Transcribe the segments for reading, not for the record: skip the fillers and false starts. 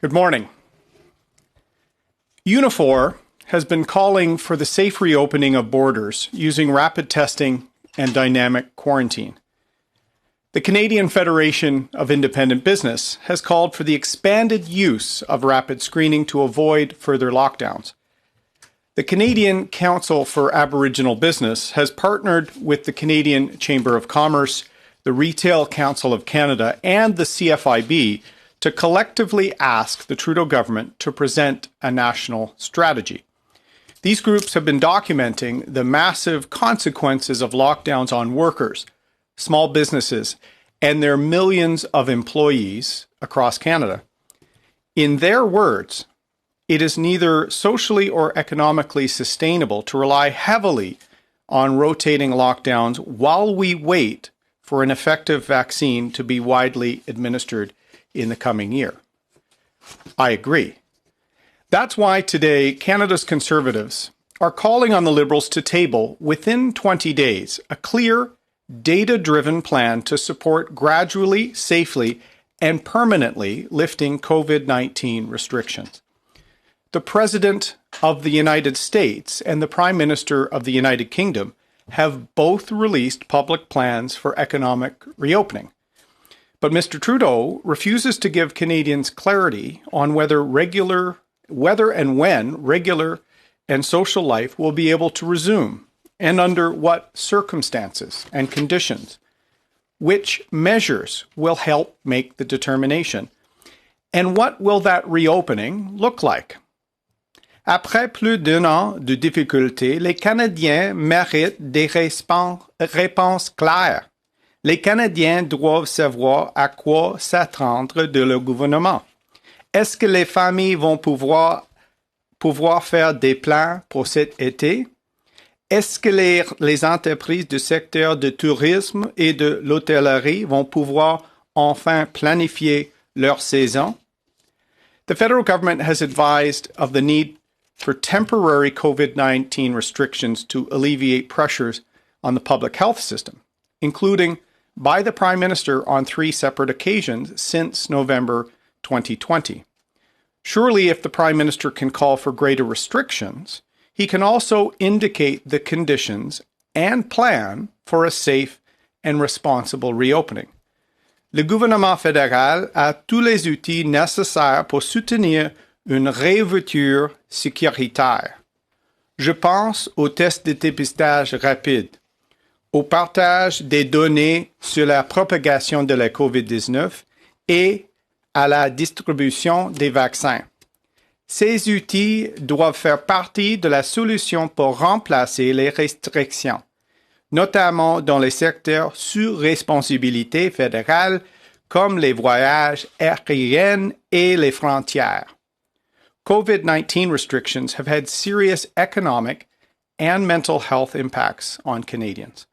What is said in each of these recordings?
Good morning. Unifor has been calling for the safe reopening of borders using rapid testing and dynamic quarantine. The Canadian Federation of Independent Business has called for the expanded use of rapid screening to avoid further lockdowns. The Canadian Council for Aboriginal Business has partnered with the Canadian Chamber of Commerce, the Retail Council of Canada, and the CFIB to collectively ask the Trudeau government to present a national strategy. These groups have been documenting the massive consequences of lockdowns on workers, small businesses, and their millions of employees across Canada. In their words, it is neither socially or economically sustainable to rely heavily on rotating lockdowns while we wait for an effective vaccine to be widely administered in the coming year. I agree. That's why today Canada's Conservatives are calling on the Liberals to table, within 20 days, a clear, data-driven plan to support gradually, safely, and permanently lifting COVID-19 restrictions. The President of the United States and the Prime Minister of the United Kingdom have both released public plans for economic reopening. But Mr. Trudeau refuses to give Canadians clarity on whether and when regular and social life will be able to resume, and under what circumstances and conditions. Which measures will help make the determination? And what will that reopening look like? Après plus d'un an de difficultés, les Canadiens méritent des réponses claires. Les Canadiens doivent savoir à quoi s'attendre de leur gouvernement. Est-ce que les familles vont pouvoir faire des plans pour cet été? Est-ce que les entreprises du secteur du tourisme et de l'hôtellerie vont pouvoir enfin planifier leur saison? The federal government has advised of the need for temporary COVID-19 restrictions to alleviate pressures on the public health system, including by the Prime Minister on 3 separate occasions since November 2020. Surely, if the Prime Minister can call for greater restrictions, he can also indicate the conditions and plan for a safe and responsible reopening. Le gouvernement fédéral a tous les outils nécessaires pour soutenir une réouverture sécuritaire. Je pense aux tests de dépistage rapide, au partage des données sur la propagation de la COVID-19 et à la distribution des vaccins. Ces outils doivent faire partie de la solution pour remplacer les restrictions, notamment dans les secteurs sous responsabilité fédérale comme les voyages aériens et les frontières. COVID-19 restrictions have had serious economic and mental health impacts on Canadians.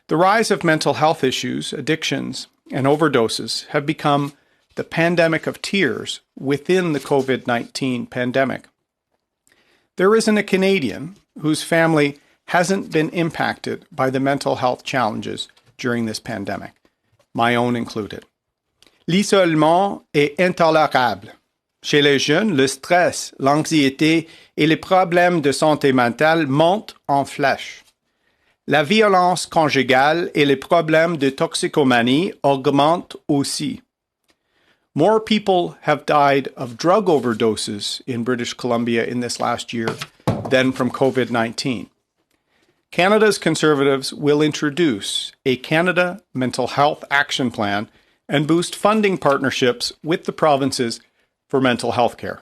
The rise of mental health issues, addictions, and overdoses have become the pandemic of tears within the COVID-19 pandemic. There isn't a Canadian whose family hasn't been impacted by the mental health challenges during this pandemic, my own included. L'isolement est intolérable. Chez les jeunes, le stress, l'anxiété et les problèmes de santé mentale montent en flèche. La violence conjugale et les problèmes de toxicomanie augmentent aussi. More people have died of drug overdoses in British Columbia in this last year than from COVID-19. Canada's Conservatives will introduce a Canada Mental Health Action Plan and boost funding partnerships with the provinces for mental health care.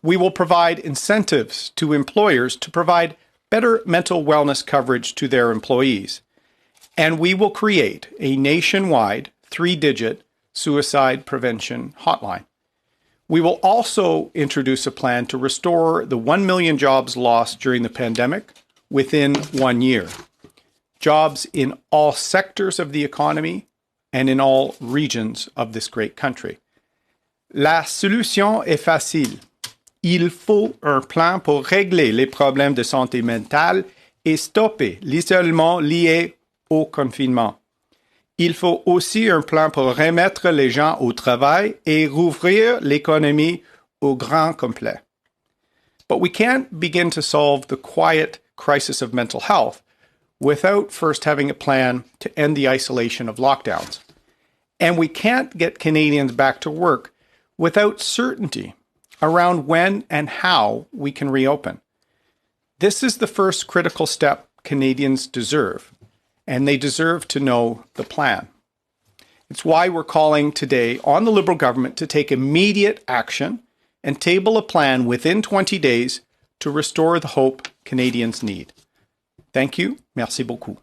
We will provide incentives to employers to provide better mental wellness coverage to their employees. And we will create a nationwide 3-digit suicide prevention hotline. We will also introduce a plan to restore the 1 million jobs lost during the pandemic within 1 year. Jobs in all sectors of the economy and in all regions of this great country. La solution est facile. Il faut un plan pour régler les problèmes de santé mentale et stopper l'isolement lié au confinement. Il faut aussi un plan pour remettre les gens au travail et rouvrir l'économie au grand complet. But we can't begin to solve the quiet crisis of mental health without first having a plan to end the isolation of lockdowns. And we can't get Canadians back to work without certainty around when and how we can reopen. This is the first critical step Canadians deserve, and they deserve to know the plan. It's why we're calling today on the Liberal government to take immediate action and table a plan within 20 days to restore the hope Canadians need. Thank you. Merci beaucoup.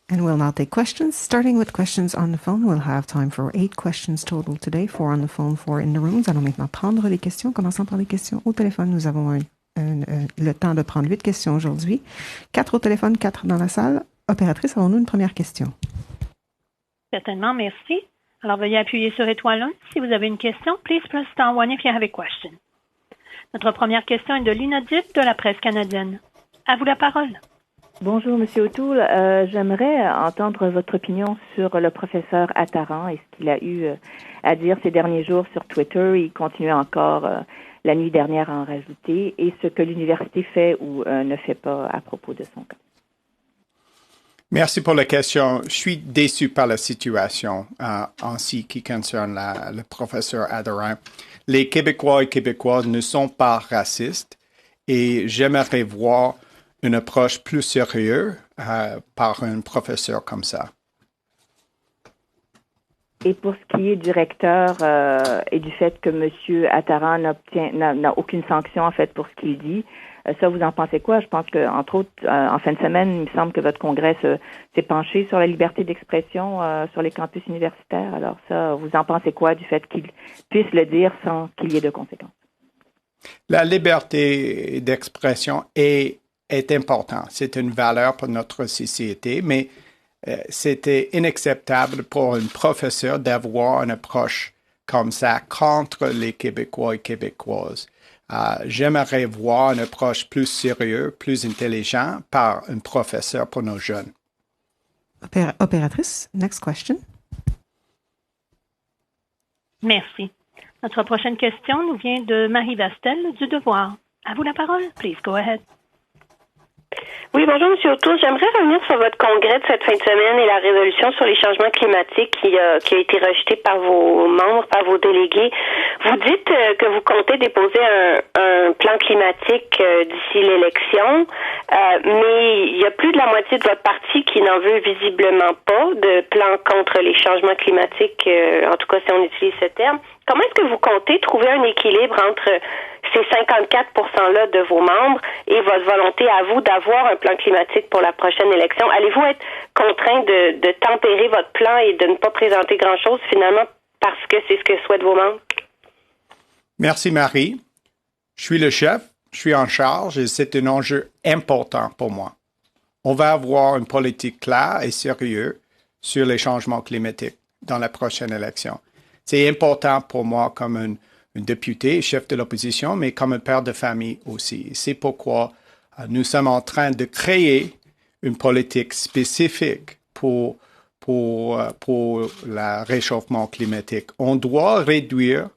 And we'll now take questions, starting with questions on the phone. We'll have time for 8 questions total today, 4 on the phone, 4 in the room. Nous allons maintenant prendre les questions. Commençons par les questions au téléphone. Nous avons le temps de prendre 8 questions aujourd'hui. 4 au téléphone, 4 dans la salle. Opératrice, avons-nous une première question? Certainement, merci. Alors, veuillez appuyer sur étoile 1 si vous avez une question. Please press star 1 if you have a question. Notre première question est de l'inaudible de la presse canadienne. À vous la parole. Bonjour, Monsieur O'Toole. J'aimerais entendre votre opinion sur le professeur Attaran et ce qu'il a eu à dire ces derniers jours sur Twitter. Il continue encore la nuit dernière à en rajouter et ce que l'université fait ou ne fait pas à propos de son cas. Merci pour la question. Je suis déçu par la situation en ce qui concerne le professeur Attaran. Les Québécois et Québécoises ne sont pas racistes et j'aimerais voir une approche plus sérieuse par un professeur comme ça. Et pour ce qui est du recteur et du fait que M. Attaran n'a aucune sanction en fait pour ce qu'il dit, ça vous en pensez quoi? Je pense que entre autres, en fin de semaine, il me semble que votre congrès s'est penché sur la liberté d'expression sur les campus universitaires. Alors ça, vous en pensez quoi du fait qu'il puisse le dire sans qu'il y ait de conséquences? La liberté d'expression est important. C'est une valeur pour notre société, mais c'était inacceptable pour un professeur d'avoir une approche comme ça contre les Québécois et Québécoises. J'aimerais voir une approche plus sérieuse, plus intelligente par un professeur pour nos jeunes. Opératrice, next question. Merci. Notre prochaine question nous vient de Marie Vastel du Devoir. À vous la parole. Please go ahead. Oui, bonjour, M. O'Toole. J'aimerais revenir sur votre congrès de cette fin de semaine et la résolution sur les changements climatiques qui a été rejetée par vos membres, par vos délégués. Vous dites que vous comptez déposer un plan climatique d'ici l'élection, mais il y a plus de la moitié de votre parti qui n'en veut visiblement pas de plan contre les changements climatiques, en tout cas si on utilise ce terme. Comment est-ce que vous comptez trouver un équilibre entre ces 54%-là de vos membres et votre volonté à vous d'avoir un plan climatique pour la prochaine élection? Allez-vous être contraint de tempérer votre plan et de ne pas présenter grand-chose finalement parce que c'est ce que souhaitent vos membres? Merci Marie. Je suis le chef, je suis en charge et c'est un enjeu important pour moi. On va avoir une politique claire et sérieuse sur les changements climatiques dans la prochaine élection. C'est important pour moi comme un député, chef de l'opposition, mais comme un père de famille aussi. C'est pourquoi nous sommes en train de créer une politique spécifique pour le réchauffement climatique. On doit réduire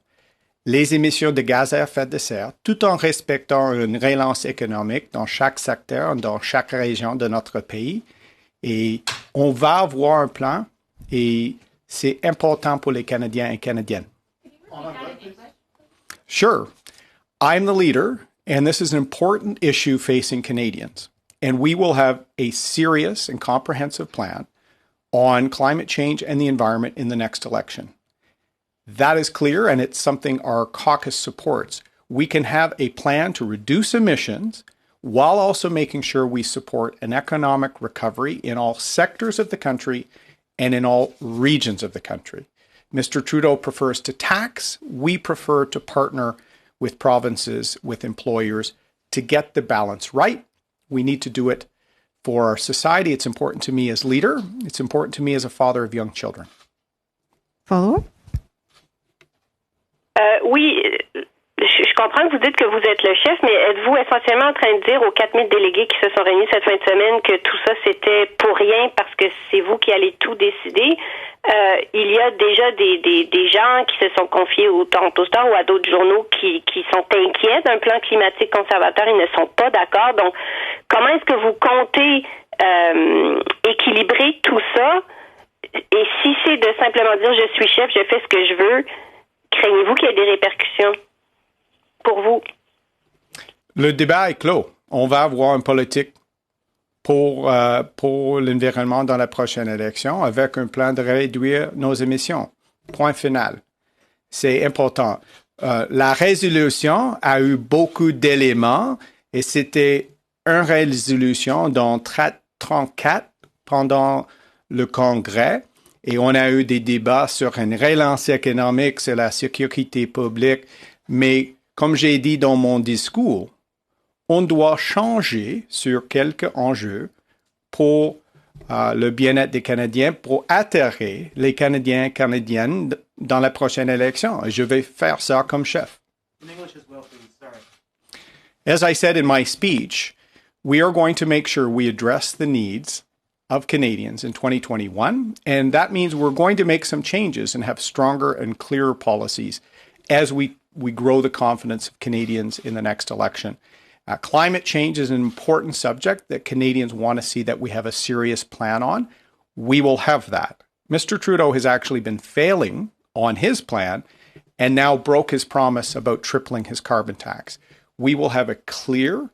les émissions de gaz à effet de serre tout en respectant une relance économique dans chaque secteur, dans chaque région de notre pays. Et on va avoir un plan et c'est important pour les Canadiens et Canadiennes. Sure. I'm the leader, and this is an important issue facing Canadians. And we will have a serious and comprehensive plan on climate change and the environment in the next election. That is clear, and it's something our caucus supports. We can have a plan to reduce emissions while also making sure we support an economic recovery in all sectors of the country and in all regions of the country. Mr. Trudeau prefers to tax. We prefer to partner with provinces, with employers to get the balance right. We need to do it for our society. It's important to me as leader. It's important to me as a father of young children. Follow-up? Oui, je comprends que vous dites que vous êtes le chef, mais êtes-vous essentiellement en train de dire aux 4000 délégués qui se sont réunis cette fin de semaine que tout ça c'était pour rien parce que c'est vous qui allez tout décider? Il y a déjà des gens qui se sont confiés au Toronto Star ou à d'autres journaux qui sont inquiets d'un plan climatique conservateur. Ils ne sont pas d'accord. Donc, comment est-ce que vous comptez équilibrer tout ça? Et si c'est de simplement dire je suis chef, je fais ce que je veux, craignez-vous qu'il y ait des répercussions pour vous? Le débat est clos. On va avoir une politique pour l'environnement dans la prochaine élection avec un plan de réduire nos émissions. Point final. C'est important. La résolution a eu beaucoup d'éléments et c'était une résolution dont 34 pendant le Congrès et on a eu des débats sur une relance économique, sur la sécurité publique, mais comme j'ai dit dans mon discours, on doit changer sur quelques enjeux pour le bien-être des Canadiens, pour atterrir les Canadiens et Canadiennes dans la prochaine élection. Et je vais faire ça comme chef. As I said in my speech, we are going to make sure we address the needs of Canadians in 2021, and that means we're going to make some changes and have stronger and clearer policies as we grow the confidence of Canadians in the next election. Climate change is an important subject that Canadians want to see that we have a serious plan on. We will have that. Mr. Trudeau has actually been failing on his plan and now broke his promise about tripling his carbon tax. We will have a clear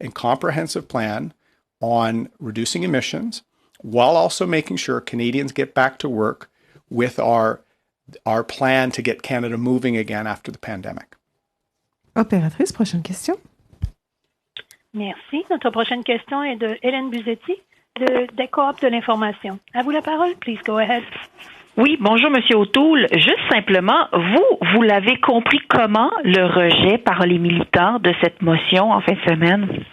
and comprehensive plan on reducing emissions while also making sure Canadians get back to work with our plan to get Canada moving again after the pandemic. Opératrice, prochaine question. Merci. Notre prochaine question est de Erin Buzetti des Coop de l'information. À vous la parole. Please go ahead. Oui, bonjour, Monsieur O'Toole. Juste simplement, vous l'avez compris comment le rejet par les militants de cette motion en fin de semaine?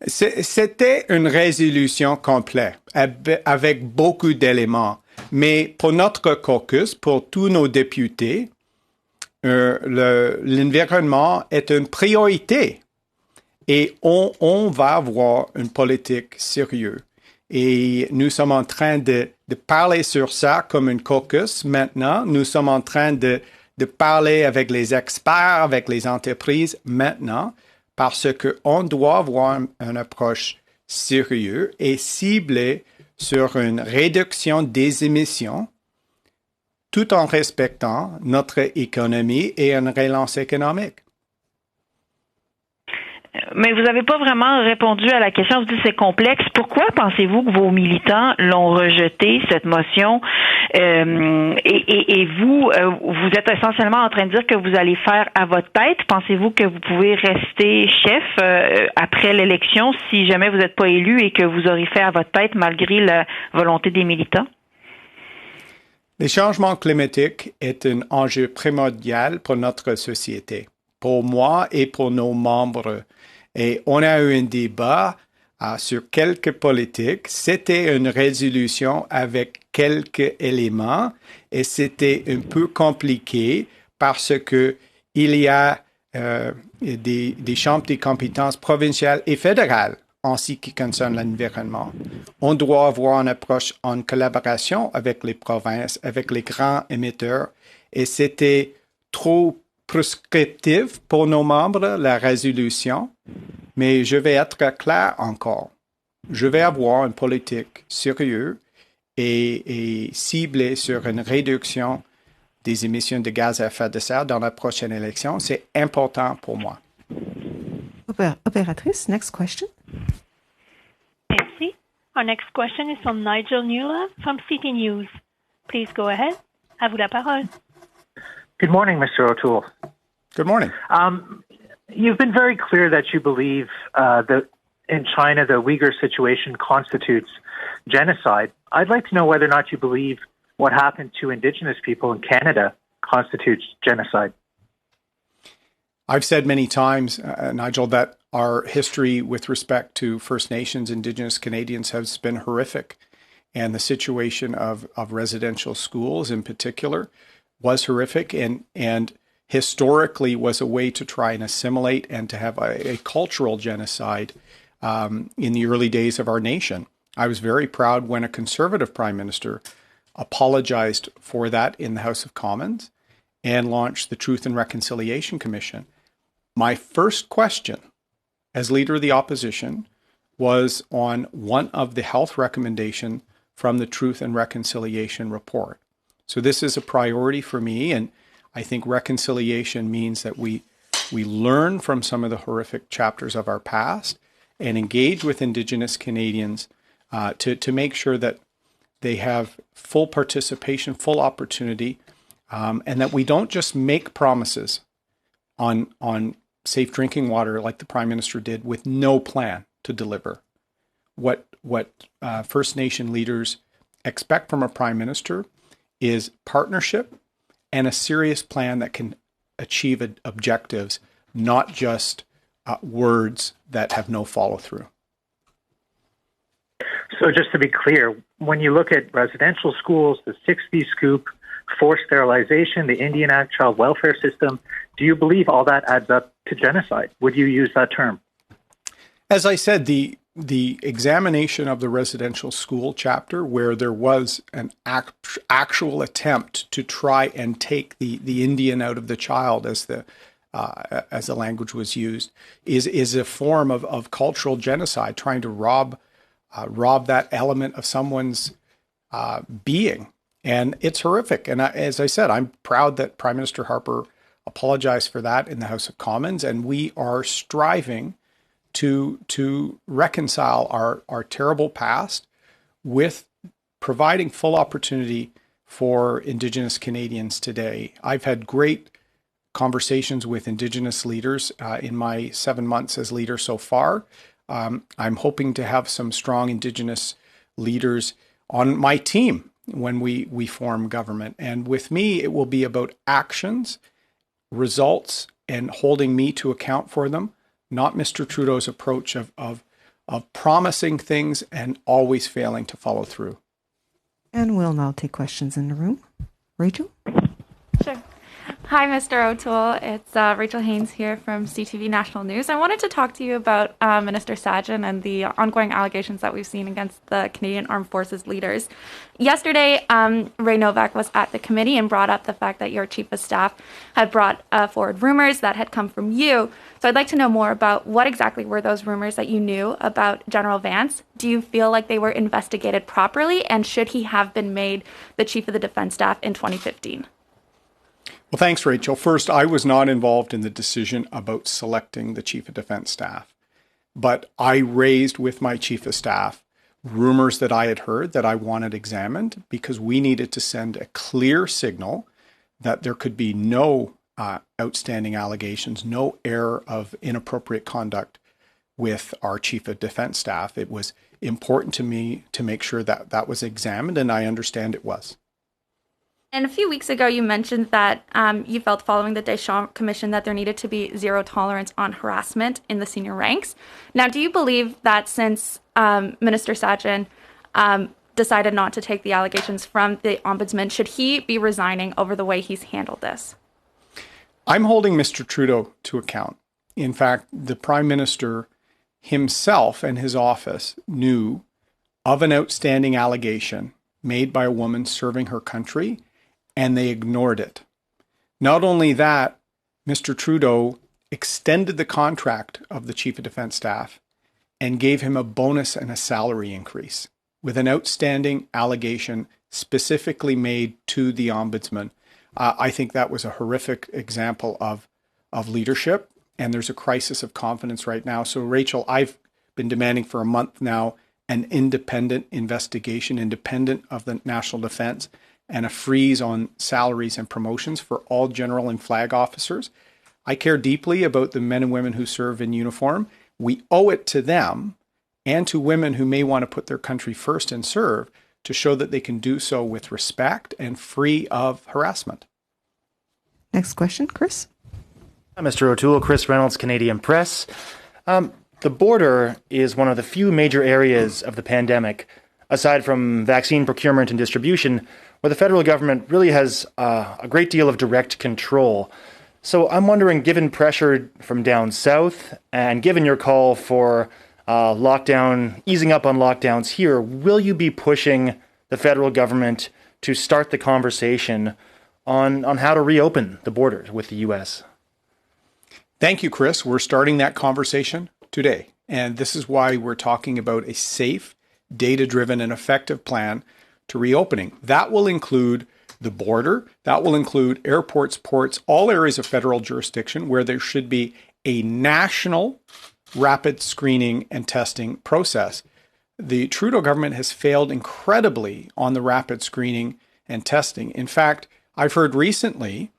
C'était une résolution complète avec beaucoup d'éléments. Mais pour notre caucus, pour tous nos députés, l'environnement est une priorité. Et on va avoir une politique sérieuse. Et nous sommes en train de parler sur ça comme une caucus maintenant. Nous sommes en train de parler avec les experts, avec les entreprises maintenant, parce qu'on doit avoir une approche sérieuse et ciblée sur une réduction des émissions tout en respectant notre économie et une relance économique. Mais vous n'avez pas vraiment répondu à la question. Vous dites que c'est complexe. Pourquoi pensez-vous que vos militants l'ont rejeté, cette motion? Et vous êtes essentiellement en train de dire que vous allez faire à votre tête. Pensez-vous que vous pouvez rester chef après l'élection si jamais vous n'êtes pas élu et que vous aurez fait à votre tête malgré la volonté des militants? Les changements climatiques est un enjeu primordial pour notre société, pour moi et pour nos membres. Et on a eu un débat sur quelques politiques. C'était une résolution avec quelques éléments et c'était un peu compliqué parce que il y a des champs de compétences provinciales et fédérales en ce qui concerne l'environnement. On doit avoir une approche en collaboration avec les provinces, avec les grands émetteurs et c'était trop prescriptif pour nos membres, la résolution, mais je vais être clair encore. Je vais avoir une politique sérieuse et ciblée sur une réduction des émissions de gaz à effet de serre dans la prochaine élection. C'est important pour moi. Opératrice, next question. Merci. Our next question is from Nigel Newland from City News. Please go ahead. À vous la parole. Good morning, Mr. O'Toole. Good morning. You've been very clear that you believe that in China the Uyghur situation constitutes genocide. I'd like to know whether or not you believe what happened to Indigenous people in Canada constitutes genocide. I've said many times, Nigel, that our history with respect to First Nations, Indigenous Canadians has been horrific. And the situation of residential schools in particular was horrific. And historically was a way to try and assimilate and to have a cultural genocide in the early days of our nation. I was very proud when a Conservative Prime Minister apologized for that in the House of Commons and launched the Truth and Reconciliation Commission. My first question as Leader of the Opposition was on one of the health recommendations from the Truth and Reconciliation report. So this is a priority for me, and I think reconciliation means that we learn from some of the horrific chapters of our past and engage with Indigenous Canadians to make sure that they have full participation, full opportunity, and that we don't just make promises on safe drinking water like the Prime Minister did with no plan to deliver. What First Nation leaders expect from a Prime Minister is partnership and a serious plan that can achieve objectives, not just words that have no follow-through. So just to be clear, when you look at residential schools, the 6B scoop, forced sterilization, the Indian Act child welfare system, do you believe all that adds up to genocide? Would you use that term? As I said, the examination of the residential school chapter, where there was an actual attempt to try and take the Indian out of the child, as the language was used, is a form of cultural genocide, trying to rob that element of someone's being. And it's horrific. And as I said, I'm proud that Prime Minister Harper apologized for that in the House of Commons, and we are striving to reconcile our terrible past with providing full opportunity for Indigenous Canadians today. I've had great conversations with Indigenous leaders in my 7 months as leader so far. I'm hoping to have some strong Indigenous leaders on my team when we form government. And with me, it will be about actions, results, and holding me to account for them, not Mr. Trudeau's approach of promising things and always failing to follow through. And we'll now take questions in the room. Rachel? Sure. Hi, Mr. O'Toole. It's Rachel Haynes here from CTV National News. I wanted to talk to you about Minister Sajjan and the ongoing allegations that we've seen against the Canadian Armed Forces leaders. Yesterday, Ray Novak was at the committee and brought up the fact that your chief of staff had brought forward rumors that had come from you. So I'd like to know more about what exactly were those rumors that you knew about General Vance. Do you feel like they were investigated properly, and should he have been made the chief of the defense staff in 2015? Well, thanks, Rachel. First, I was not involved in the decision about selecting the Chief of Defence Staff, but I raised with my Chief of Staff rumors that I had heard that I wanted examined, because we needed to send a clear signal that there could be no outstanding allegations, no error of inappropriate conduct with our Chief of Defence Staff. It was important to me to make sure that that was examined, and I understand it was. And a few weeks ago, you mentioned that you felt, following the Deschamps Commission, that there needed to be zero tolerance on harassment in the senior ranks. Now, do you believe that since Minister Sajjan decided not to take the allegations from the Ombudsman, should he be resigning over the way he's handled this? I'm holding Mr. Trudeau to account. In fact, the Prime Minister himself and his office knew of an outstanding allegation made by a woman serving her country, and they ignored it. Not only that, Mr. Trudeau extended the contract of the Chief of Defence Staff and gave him a bonus and a salary increase with an outstanding allegation specifically made to the Ombudsman. I think that was a horrific example of leadership, and there's a crisis of confidence right now. So, Rachel, I've been demanding for a month now an independent investigation, independent of the national defense, and a freeze on salaries and promotions for all general and flag officers. I care deeply about the men and women who serve in uniform. We owe it to them and to women who may want to put their country first and serve to show that they can do so with respect and free of harassment. Next question, Chris. Hi, Mr. O'Toole. Chris Reynolds, Canadian Press. The border is one of the few major areas of the pandemic, aside from vaccine procurement and distribution, where the federal government really has a great deal of direct control. So I'm wondering, given pressure from down south and given your call for easing up on lockdowns here, will you be pushing the federal government to start the conversation on how to reopen the borders with the U.S.? Thank you, Chris. We're starting that conversation today. And this is why we're talking about a safe, data-driven, and effective plan to reopening. That will include the border. That will include airports, ports, all areas of federal jurisdiction where there should be a national rapid screening and testing process. The Trudeau government has failed incredibly on the rapid screening and testing. In fact, I've heard recently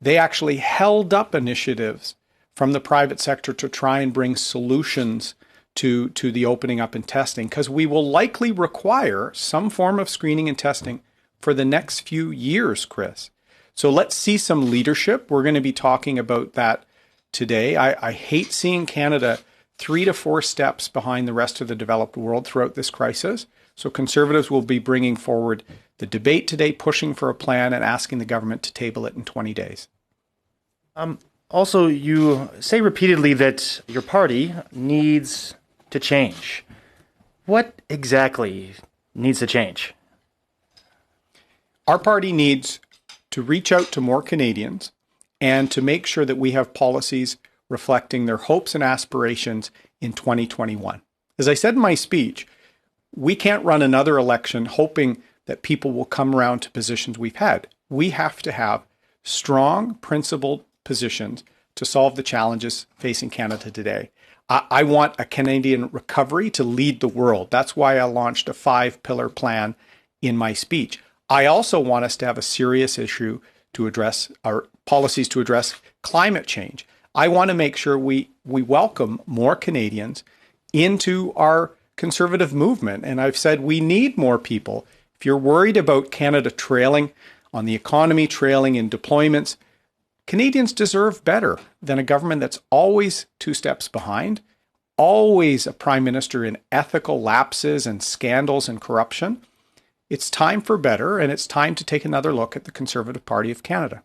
they actually held up initiatives from the private sector to try and bring solutions to the opening up and testing, because we will likely require some form of screening and testing for the next few years, Chris. So let's see some leadership. We're going to be talking about that today. I hate seeing Canada 3 to 4 steps behind the rest of the developed world throughout this crisis. So Conservatives will be bringing forward the debate today, pushing for a plan and asking the government to table it in 20 days. Also, you say repeatedly that your party needs to change. What exactly needs to change? Our party needs to reach out to more Canadians and to make sure that we have policies reflecting their hopes and aspirations in 2021. As I said in my speech, we can't run another election hoping that people will come around to positions we've had. We have to have strong, principled positions to solve the challenges facing Canada today. I want a Canadian recovery to lead the world. That's why I launched a 5-pillar plan in my speech. I also want us to have a serious issue to address our policies to address climate change. I want to make sure we welcome more Canadians into our Conservative movement. And I've said we need more people. If you're worried about Canada trailing on the economy, trailing in deployments, Canadians deserve better than a government that's always 2 steps behind, always a prime minister in ethical lapses and scandals and corruption. It's time for better, and it's time to take another look at the Conservative Party of Canada.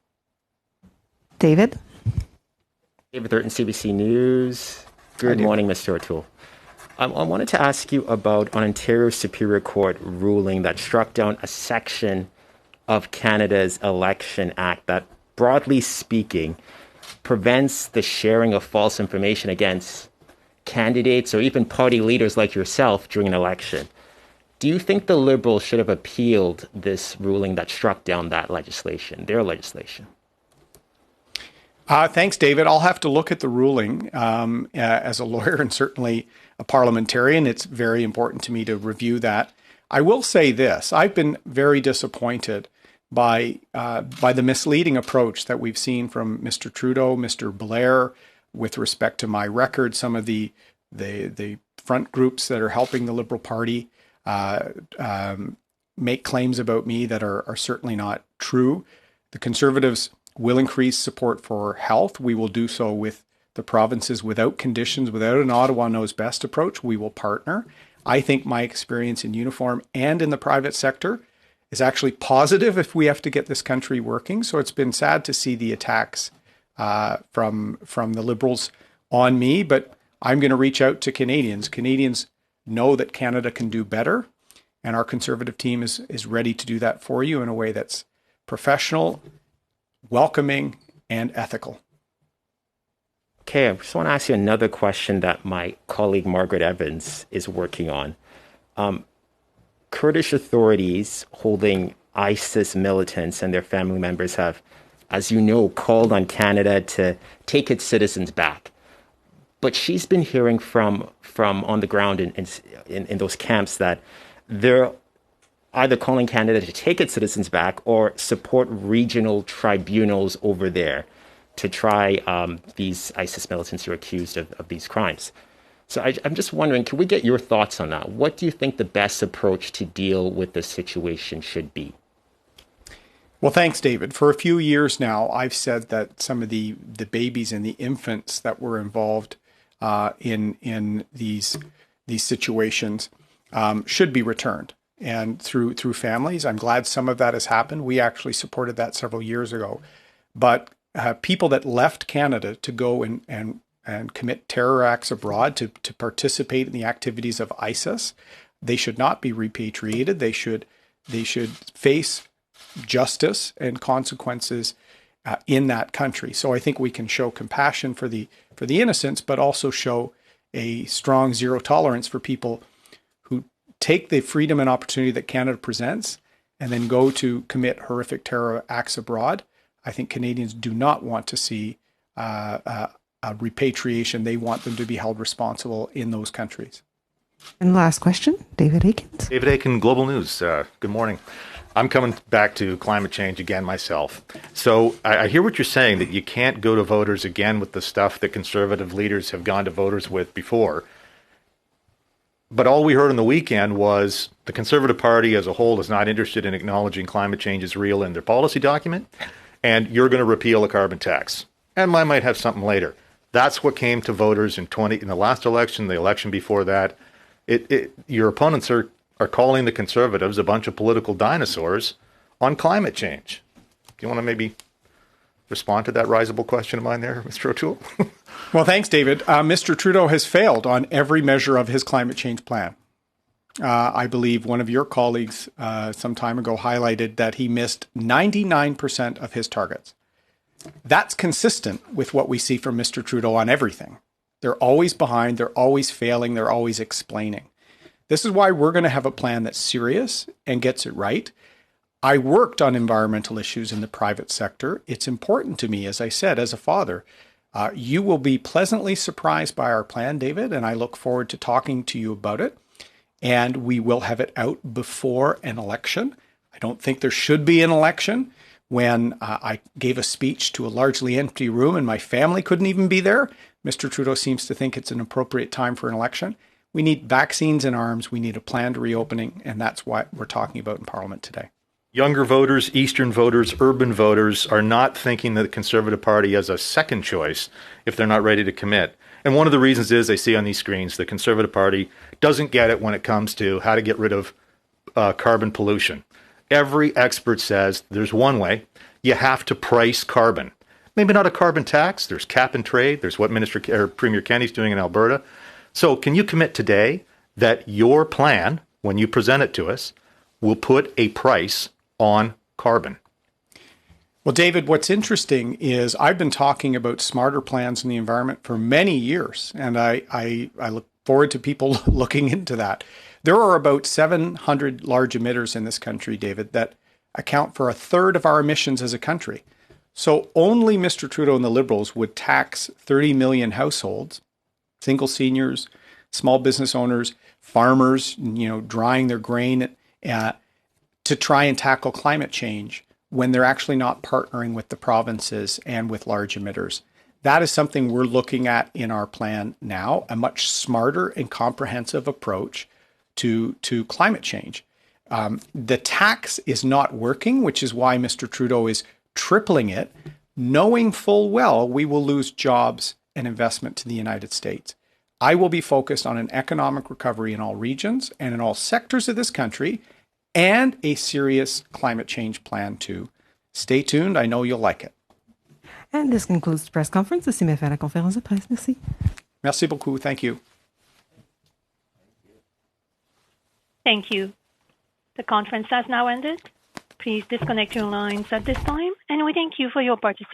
David? David Thurton, CBC News. Good morning, Mr. O'Toole. I wanted to ask you about an Ontario Superior Court ruling that struck down a section of Canada's Election Act that, broadly speaking, prevents the sharing of false information against candidates or even party leaders like yourself during an election. Do you think the Liberals should have appealed this ruling that struck down that legislation, their legislation? Thanks, David. I'll have to look at the ruling as a lawyer and certainly a parliamentarian. It's very important to me to review that. I will say this. I've been very disappointed by the misleading approach that we've seen from Mr. Trudeau, Mr. Blair, with respect to my record, some of the front groups that are helping the Liberal Party make claims about me that are certainly not true. The Conservatives will increase support for health. We will do so with the provinces without conditions, without an Ottawa knows best approach. We will partner. I think my experience in uniform and in the private sector is actually positive if we have to get this country working. So it's been sad to see the attacks from the Liberals on me, but I'm going to reach out to Canadians. Canadians know that Canada can do better, and our Conservative team is ready to do that for you in a way that's professional, welcoming, and ethical. Okay, I just want to ask you another question that my colleague Margaret Evans is working on. Kurdish authorities holding ISIS militants and their family members have, as you know, called on Canada to take its citizens back. But she's been hearing from on the ground in those camps that they're either calling Canada to take its citizens back or support regional tribunals over there to try these ISIS militants who are accused of these crimes. So I'm just wondering, can we get your thoughts on that? What do you think the best approach to deal with this situation should be? Well, thanks, David. For a few years now, I've said that some of the babies and the infants that were involved in these situations should be returned, and through families. I'm glad some of that has happened. We actually supported that several years ago. But people that left Canada to go and commit terror acts abroad, to participate in the activities of ISIS, they should not be repatriated. They should face justice and consequences in that country. So I think we can show compassion for the innocents, but also show a strong zero tolerance for people who take the freedom and opportunity that Canada presents and then go to commit horrific terror acts abroad. I think Canadians do not want to see a repatriation. They want them to be held responsible in those countries. And last question, David Aiken. David Aiken, Global News. Good morning. I'm coming back to climate change again myself. So I hear what you're saying, that you can't go to voters again with the stuff that conservative leaders have gone to voters with before. But all we heard on the weekend was the Conservative Party as a whole is not interested in acknowledging climate change is real in their policy document, and you're going to repeal a carbon tax. And I might have something later. That's what came to voters in the last election, the election before that. Your opponents are calling the Conservatives a bunch of political dinosaurs on climate change. Do you want to maybe respond to that risible question of mine there, Mr. O'Toole? Well, thanks, David. Mr. Trudeau has failed on every measure of his climate change plan. I believe one of your colleagues some time ago highlighted that he missed 99% of his targets. That's consistent with what we see from Mr. Trudeau on everything. They're always behind, they're always failing, they're always explaining. This is why we're going to have a plan that's serious and gets it right. I worked on environmental issues in the private sector. It's important to me, as I said, as a father. You will be pleasantly surprised by our plan, David, and I look forward to talking to you about it. And we will have it out before an election. I don't think there should be an election when I gave a speech to a largely empty room and my family couldn't even be there. Mr. Trudeau seems to think it's an appropriate time for an election. We need vaccines in arms. We need a planned reopening, and that's what we're talking about in Parliament today. Younger voters, Eastern voters, urban voters are not thinking that the Conservative Party has a second choice if they're not ready to commit. And one of the reasons is, I see on these screens, the Conservative Party doesn't get it when it comes to how to get rid of carbon pollution. Every expert says there's one way. You have to price carbon. Maybe not a carbon tax. There's cap and trade. There's what Premier Kenney's doing in Alberta. So can you commit today that your plan, when you present it to us, will put a price on carbon? Well, David, what's interesting is I've been talking about smarter plans in the environment for many years, and I look forward to people looking into that. There are about 700 large emitters in this country, David, that account for a third of our emissions as a country. So only Mr. Trudeau and the Liberals would tax 30 million households, single seniors, small business owners, farmers, drying their grain, to try and tackle climate change when they're actually not partnering with the provinces and with large emitters. That is something we're looking at in our plan now, a much smarter and comprehensive approach to climate change. The tax is not working, which is why Mr. Trudeau is tripling it, knowing full well we will lose jobs and investment to the United States. I will be focused on an economic recovery in all regions and in all sectors of this country, and a serious climate change plan too. Stay tuned. I know you'll like it. And this concludes the press conference. Ceci met fait la conférence de presse. Merci. Merci beaucoup. Thank you. Thank you. The conference has now ended. Please disconnect your lines at this time, and we thank you for your participation.